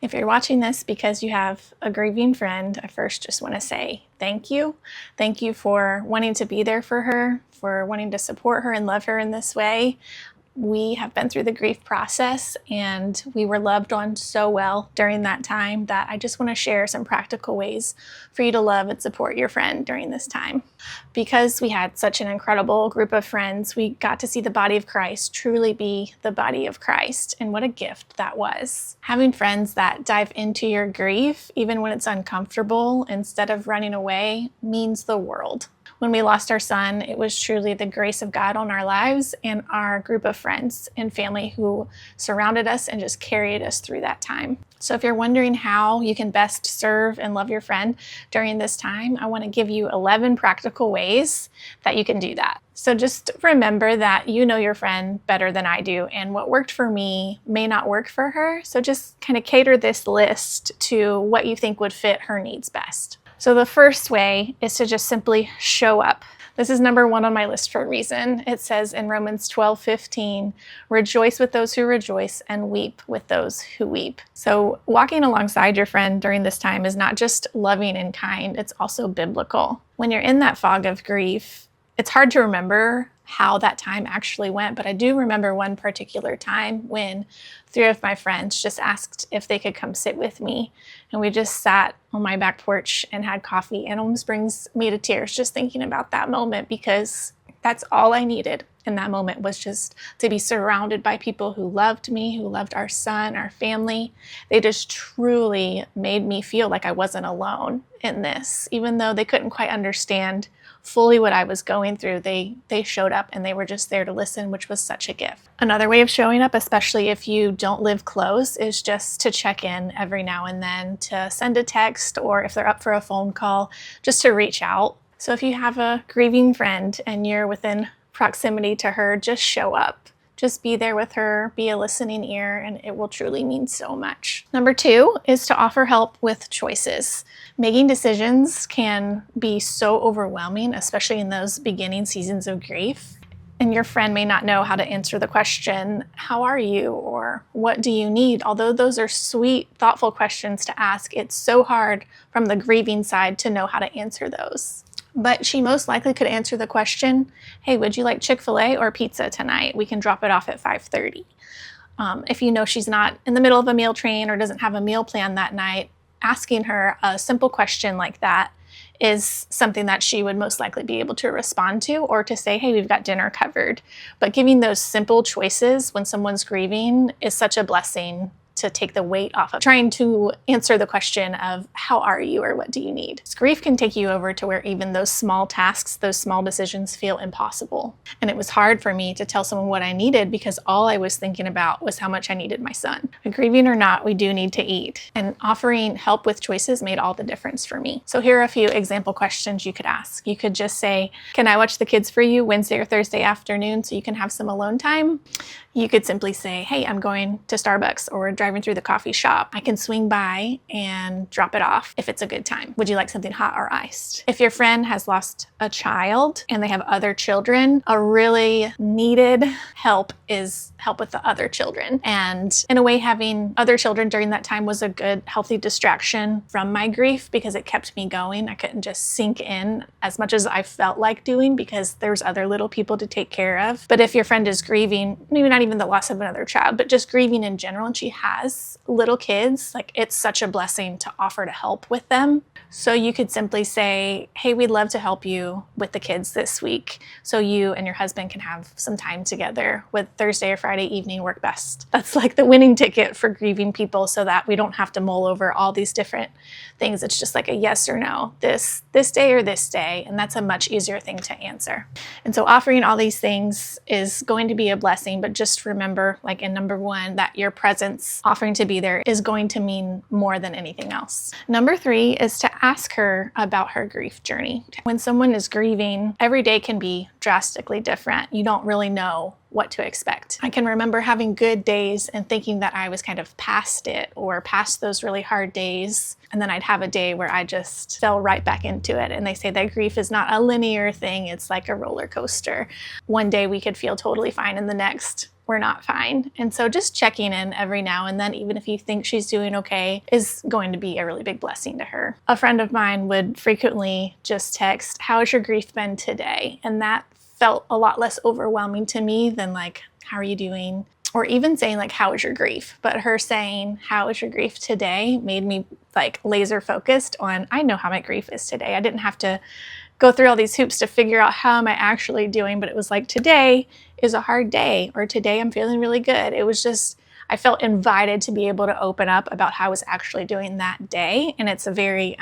If you're watching this because you have a grieving friend, I first just want to say thank you. Thank you for wanting to be there for her, for wanting to support her and love her in this way. We have been through the grief process and we were loved on so well during that time that I just want to share some practical ways for you to love and support your friend during this time. Because we had such an incredible group of friends, we got to see the body of Christ truly be the body of Christ, and what a gift that was. Having friends that dive into your grief, even when it's uncomfortable, instead of running away, means the world. When we lost our son, it was truly the grace of God on our lives and our group of friends and family who surrounded us and just carried us through that time. So if you're wondering how you can best serve and love your friend during this time, I want to give you 11 practical ways that you can do that. So just remember that you know your friend better than I do, and what worked for me may not work for her. So just kind of cater this list to what you think would fit her needs best. So the first way is to just simply show up. This is number one on my list for a reason. It says in Romans 12:15, rejoice with those who rejoice and weep with those who weep. So walking alongside your friend during this time is not just loving and kind, it's also biblical. When you're in that fog of grief, it's hard to remember how that time actually went, but I do remember one particular time when 3 of my friends just asked if they could come sit with me, and we just sat on my back porch and had coffee, and it almost brings me to tears just thinking about that moment, because that's all I needed in that moment was just to be surrounded by people who loved me, who loved our son, our family. They just truly made me feel like I wasn't alone in this. Even though they couldn't quite understand fully what I was going through, they showed up and they were just there to listen, which was such a gift. Another way of showing up, especially if you don't live close, is just to check in every now and then, to send a text, or if they're up for a phone call, just to reach out. So if you have a grieving friend and you're within proximity to her, just show up. Just be there with her, be a listening ear, and it will truly mean so much. Number 2 is to offer help with choices. Making decisions can be so overwhelming, especially in those beginning seasons of grief. And your friend may not know how to answer the question, how are you? Or what do you need? Although those are sweet, thoughtful questions to ask, it's so hard from the grieving side to know how to answer those. But she most likely could answer the question, hey, would you like Chick-fil-A or pizza tonight? We can drop it off at 5:30. If you know she's not in the middle of a meal train or doesn't have a meal plan that night, asking her a simple question like that is something that she would most likely be able to respond to, or to say, hey, we've got dinner covered. But giving those simple choices when someone's grieving is such a blessing to take the weight off of trying to answer the question of how are you or what do you need. Grief can take you over to where even those small tasks, those small decisions feel impossible. And it was hard for me to tell someone what I needed because all I was thinking about was how much I needed my son. Grieving or not, we do need to eat. And offering help with choices made all the difference for me. So here are a few example questions you could ask. You could just say, can I watch the kids for you Wednesday or Thursday afternoon so you can have some alone time? You could simply say, hey, I'm going to Starbucks or driving through the coffee shop. I can swing by and drop it off if it's a good time. Would you like something hot or iced? If your friend has lost a child and they have other children, a really needed help is help with the other children. And in a way, having other children during that time was a good, healthy distraction from my grief because it kept me going. I couldn't just sink in as much as I felt like doing because there's other little people to take care of. But if your friend is grieving, maybe not even the loss of another child, but just grieving in general, and she has little kids, like it's such a blessing to offer to help with them. So you could simply say, hey, we'd love to help you with the kids this week so you and your husband can have some time together. Would Thursday or Friday evening work best? That's like the winning ticket for grieving people, so that we don't have to mull over all these different things. It's just like a yes or no, this day or this day, and that's a much easier thing to answer. And so offering all these things is going to be a blessing, but just remember, like in number 1, that your presence, offering to be there, is going to mean more than anything else. Number 3 is to ask her about her grief journey. When someone is grieving, every day can be drastically different. You don't really know what to expect. I can remember having good days and thinking that I was kind of past it or past those really hard days. And then I'd have a day where I just fell right back into it. And they say that grief is not a linear thing. It's like a roller coaster. One day we could feel totally fine and the next we're not fine. And so just checking in every now and then, even if you think she's doing okay, is going to be a really big blessing to her. A friend of mine would frequently just text, "How has your grief been today?" And that felt a lot less overwhelming to me than like, "How are you doing?" Or even saying like, "How is your grief?" But her saying, "How is your grief today?" made me like laser focused on, I know how my grief is today. I didn't have to go through all these hoops to figure out how am I actually doing, but it was like, today is a hard day, or today I'm feeling really good. It was just, I felt invited to be able to open up about how I was actually doing that day. And it's a very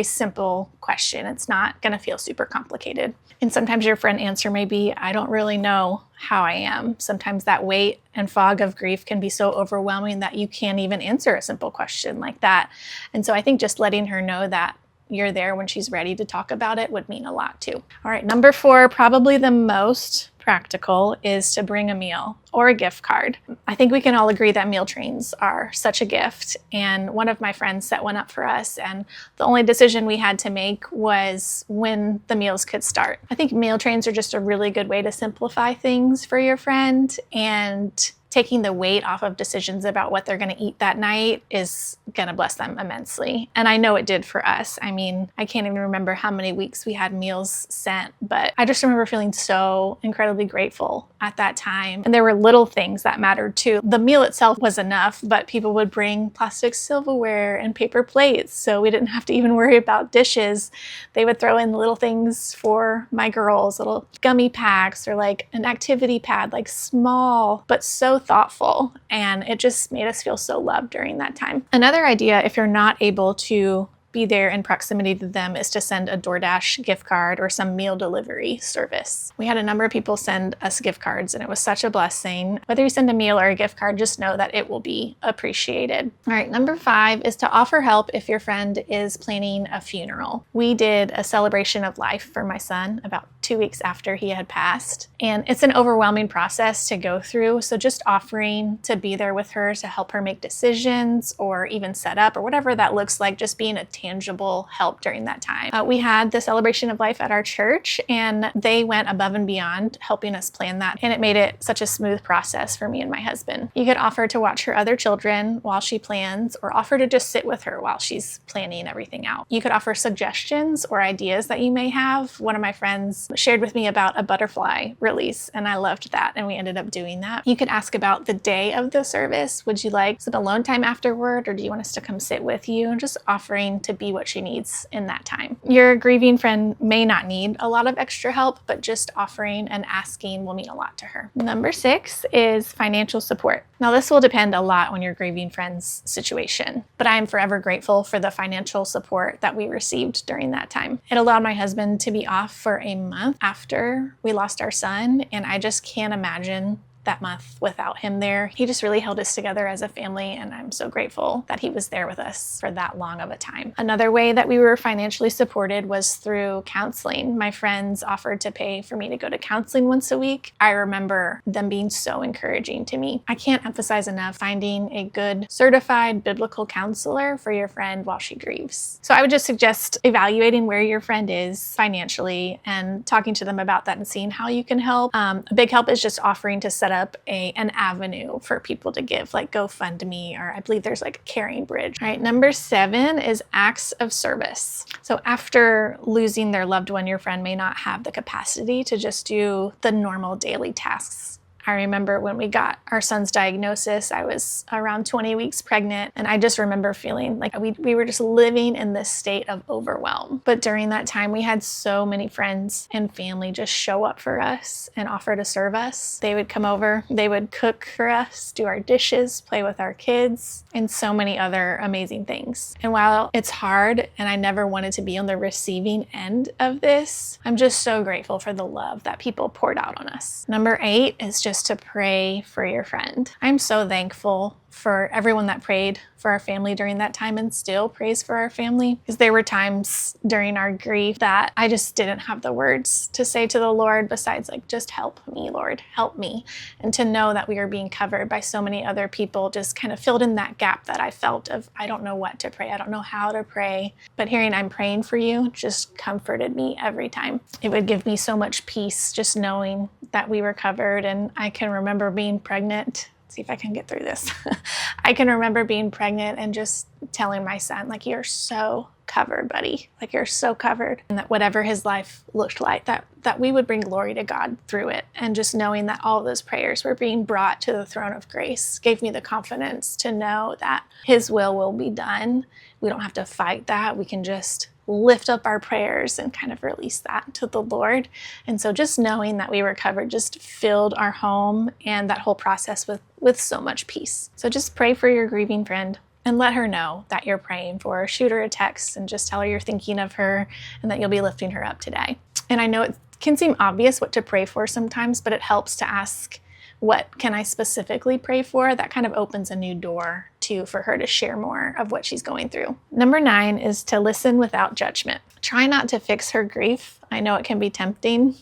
simple question. It's not going to feel super complicated. And sometimes your friend answer may be, "I don't really know how I am." Sometimes that weight and fog of grief can be so overwhelming that you can't even answer a simple question like that. And so I think just letting her know that you're there when she's ready to talk about it would mean a lot too. All right, number 4, probably the most practical, is to bring a meal or a gift card. I think we can all agree that meal trains are such a gift. And one of my friends set one up for us, and the only decision we had to make was when the meals could start. I think meal trains are just a really good way to simplify things for your friend, and taking the weight off of decisions about what they're going to eat that night is going to bless them immensely. And I know it did for us. I mean, I can't even remember how many weeks we had meals sent, but I just remember feeling so incredibly grateful at that time. And there were little things that mattered too. The meal itself was enough, but people would bring plastic silverware and paper plates, so we didn't have to even worry about dishes. They would throw in little things for my girls, little gummy packs or like an activity pad, like small, but so thoughtful. And it just made us feel so loved during that time. Another idea, if you're not able to be there in proximity to them, is to send a DoorDash gift card or some meal delivery service. We had a number of people send us gift cards, and it was such a blessing. Whether you send a meal or a gift card, just know that it will be appreciated. All right, number 5 is to offer help if your friend is planning a funeral. We did a celebration of life for my son about 2 weeks after he had passed, and it's an overwhelming process to go through. So just offering to be there with her to help her make decisions or even set up or whatever that looks like, just being a tangible help during that time. We had the celebration of life at our church, and they went above and beyond helping us plan that, and it made it such a smooth process for me and my husband. You could offer to watch her other children while she plans, or offer to just sit with her while she's planning everything out. You could offer suggestions or ideas that you may have. One of my friends shared with me about a butterfly release, and I loved that, and we ended up doing that. You could ask about the day of the service. Would you like some alone time afterward, or do you want us to come sit with you? And just offering to be what she needs in that time. Your grieving friend may not need a lot of extra help, but just offering and asking will mean a lot to her. Number 6 is financial support. Now, this will depend a lot on your grieving friend's situation, but I am forever grateful for the financial support that we received during that time. It allowed my husband to be off for a month after we lost our son, and I just can't imagine that month without him there. He just really held us together as a family, and I'm so grateful that he was there with us for that long of a time. Another way that we were financially supported was through counseling. My friends offered to pay for me to go to counseling once a week. I remember them being so encouraging to me. I can't emphasize enough finding a good certified biblical counselor for your friend while she grieves. So I would just suggest evaluating where your friend is financially and talking to them about that and seeing how you can help. A big help is just offering to set up an avenue for people to give, like GoFundMe, or I believe there's like a Caring Bridge. All right, number 7 is acts of service. So after losing their loved one, your friend may not have the capacity to just do the normal daily tasks. I remember when we got our son's diagnosis, I was around 20 weeks pregnant, and I just remember feeling like we were just living in this state of overwhelm. But during that time, we had so many friends and family just show up for us and offer to serve us. They would come over, they would cook for us, do our dishes, play with our kids, and so many other amazing things. And while it's hard, and I never wanted to be on the receiving end of this, I'm just so grateful for the love that people poured out on us. Number 8 is just to pray for your friend. I'm so thankful for everyone that prayed for our family during that time and still prays for our family. Because there were times during our grief that I just didn't have the words to say to the Lord besides like, just help me, Lord, help me. And to know that we were being covered by so many other people just kind of filled in that gap that I felt of, I don't know what to pray. I don't know how to pray. But hearing I'm praying for you just comforted me every time. It would give me so much peace just knowing that we were covered. And I can remember being pregnant. See if I can get through this. I can remember being pregnant and just telling my son, like, you're so covered, buddy. Like, you're so covered. And that whatever his life looked like, that we would bring glory to God through it. And just knowing that all of those prayers were being brought to the throne of grace gave me the confidence to know that his will be done. We don't have to fight that. We can just lift up our prayers and kind of release that to the Lord. And so just knowing that we were covered just filled our home and that whole process with so much peace. So just pray for your grieving friend and let her know that you're praying for her. Shoot her a text and just tell her you're thinking of her and that you'll be lifting her up today. And I know it can seem obvious what to pray for sometimes, but it helps to ask, what can I specifically pray for? That kind of opens a new door for her to share more of what she's going through. Number 9 is to listen without judgment. Try not to fix her grief. I know it can be tempting,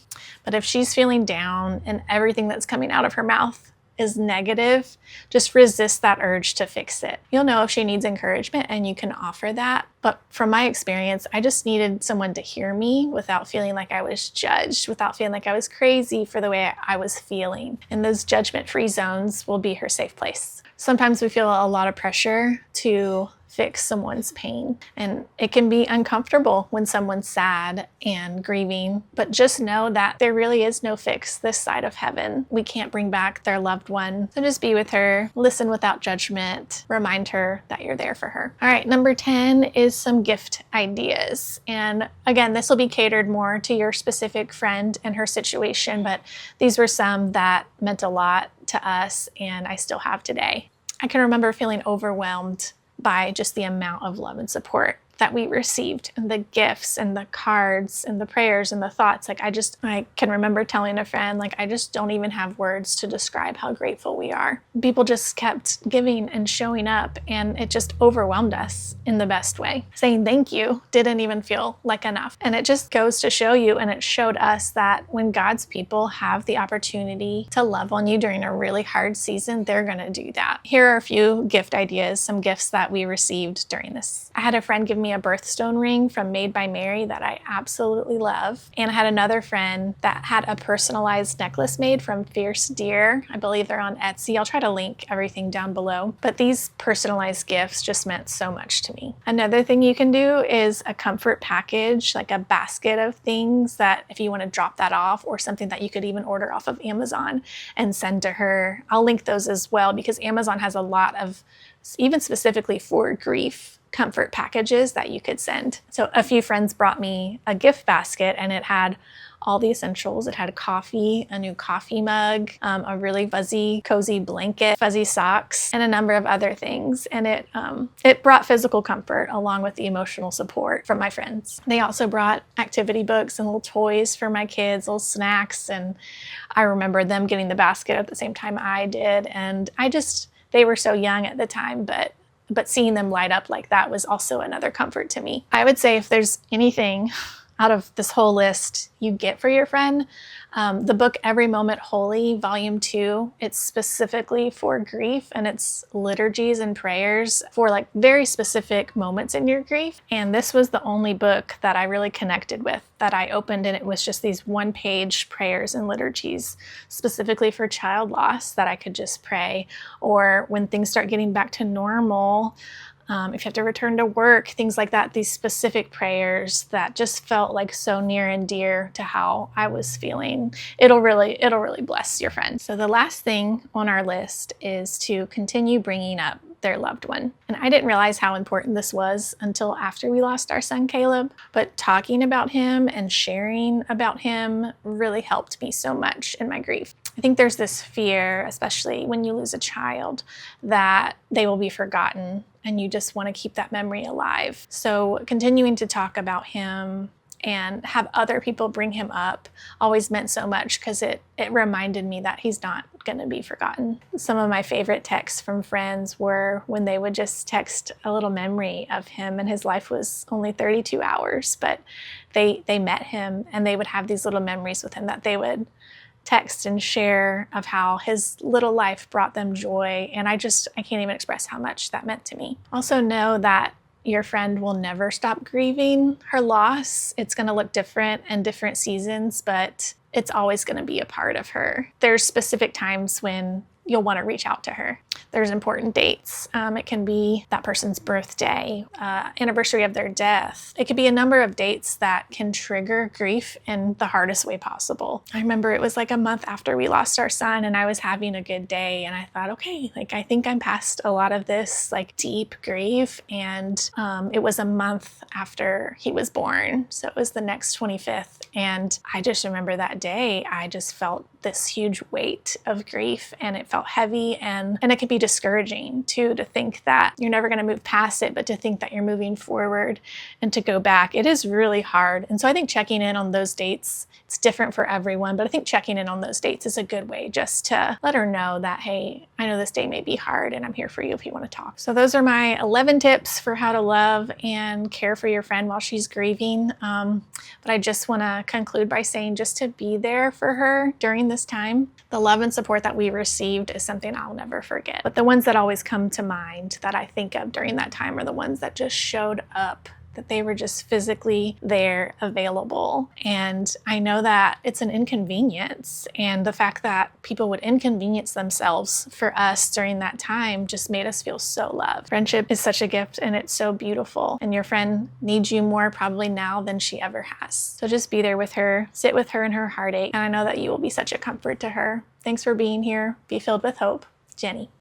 but if she's feeling down and everything that's coming out of her mouth is negative, just resist that urge to fix it. You'll know if she needs encouragement and you can offer that. But from my experience, I just needed someone to hear me without feeling like I was judged, without feeling like I was crazy for the way I was feeling. And those judgment-free zones will be her safe place. Sometimes we feel a lot of pressure to fix someone's pain, and it can be uncomfortable when someone's sad and grieving, but just know that there really is no fix this side of heaven. We can't bring back their loved one. So just be with her, listen without judgment, remind her that you're there for her. All right, number 10 is some gift ideas. And again, this will be catered more to your specific friend and her situation, but these were some that meant a lot to us and I still have today. I can remember feeling overwhelmed by just the amount of love and support that we received, and the gifts and the cards and the prayers and the thoughts. Like I can remember telling a friend, like, I just don't even have words to describe how grateful we are. People just kept giving and showing up, and it just overwhelmed us in the best way. Saying thank you didn't even feel like enough. And it just goes to show you, and it showed us that when God's people have the opportunity to love on you during a really hard season, they're gonna do that. Here are a few gift ideas, some gifts that we received during this. I had a friend give me a birthstone ring from Made by Mary that I absolutely love. And I had another friend that had a personalized necklace made from Fierce Deer. I believe they're on Etsy. I'll try to link everything down below. But these personalized gifts just meant so much to me. Another thing you can do is a comfort package, like a basket of things that if you want to drop that off, or something that you could even order off of Amazon and send to her. I'll link those as well because Amazon has a lot of, even specifically for grief, comfort packages that you could send. So a few friends brought me a gift basket and it had all the essentials. It had coffee, a new coffee mug, a really fuzzy, cozy blanket, fuzzy socks, and a number of other things. And it brought physical comfort along with the emotional support from my friends. They also brought activity books and little toys for my kids, little snacks. And I remember them getting the basket at the same time I did. And they were so young at the time, but seeing them light up like that was also another comfort to me. I would say if there's anything out of this whole list you get for your friend, the book Every Moment Holy, Volume 2, it's specifically for grief, and it's liturgies and prayers for like very specific moments in your grief. And this was the only book that I really connected with, that I opened, and it was just these one-page prayers and liturgies specifically for child loss that I could just pray, or when things start getting back to normal, if you have to return to work, things like that, these specific prayers that just felt like so near and dear to how I was feeling. It'll really bless your friend. So the last thing on our list is to continue bringing up their loved one. And I didn't realize how important this was until after we lost our son, Caleb, but talking about him and sharing about him really helped me so much in my grief. I think there's this fear, especially when you lose a child, that they will be forgotten and you just want to keep that memory alive. So continuing to talk about him and have other people bring him up always meant so much, because it reminded me that he's not going to be forgotten. Some of my favorite texts from friends were when they would just text a little memory of him, and his life was only 32 hours, but they met him, and they would have these little memories with him that they would text and share of how his little life brought them joy. And I can't even express how much that meant to me. Also know that your friend will never stop grieving her loss. It's going to look different in different seasons, but it's always going to be a part of her. There's specific times when you'll want to reach out to her. There's important dates. It can be that person's birthday, anniversary of their death. It could be a number of dates that can trigger grief in the hardest way possible. I remember it was like a month after we lost our son, and I was having a good day, and I thought, okay, like I think I'm past a lot of this like deep grief. And it was a month after he was born, so it was the next 25th. And I just remember that day, I just felt this huge weight of grief, and it felt heavy, and it could be discouraging too, to think that you're never going to move past it, but to think that you're moving forward and to go back. It is really hard. And so I think checking in on those dates, it's different for everyone, but I think checking in on those dates is a good way just to let her know that, hey, I know this day may be hard, and I'm here for you if you want to talk. So those are my 11 tips for how to love and care for your friend while she's grieving. But I just want to conclude by saying just to be there for her during this time. The love and support that we received is something I'll never forget. But the ones that always come to mind that I think of during that time are the ones that just showed up, that they were just physically there, available. And I know that it's an inconvenience, and the fact that people would inconvenience themselves for us during that time just made us feel so loved. Friendship is such a gift, and it's so beautiful, and your friend needs you more probably now than she ever has. So just be there with her, sit with her in her heartache, and I know that you will be such a comfort to her. Thanks for being here. Be filled with hope. Jenny.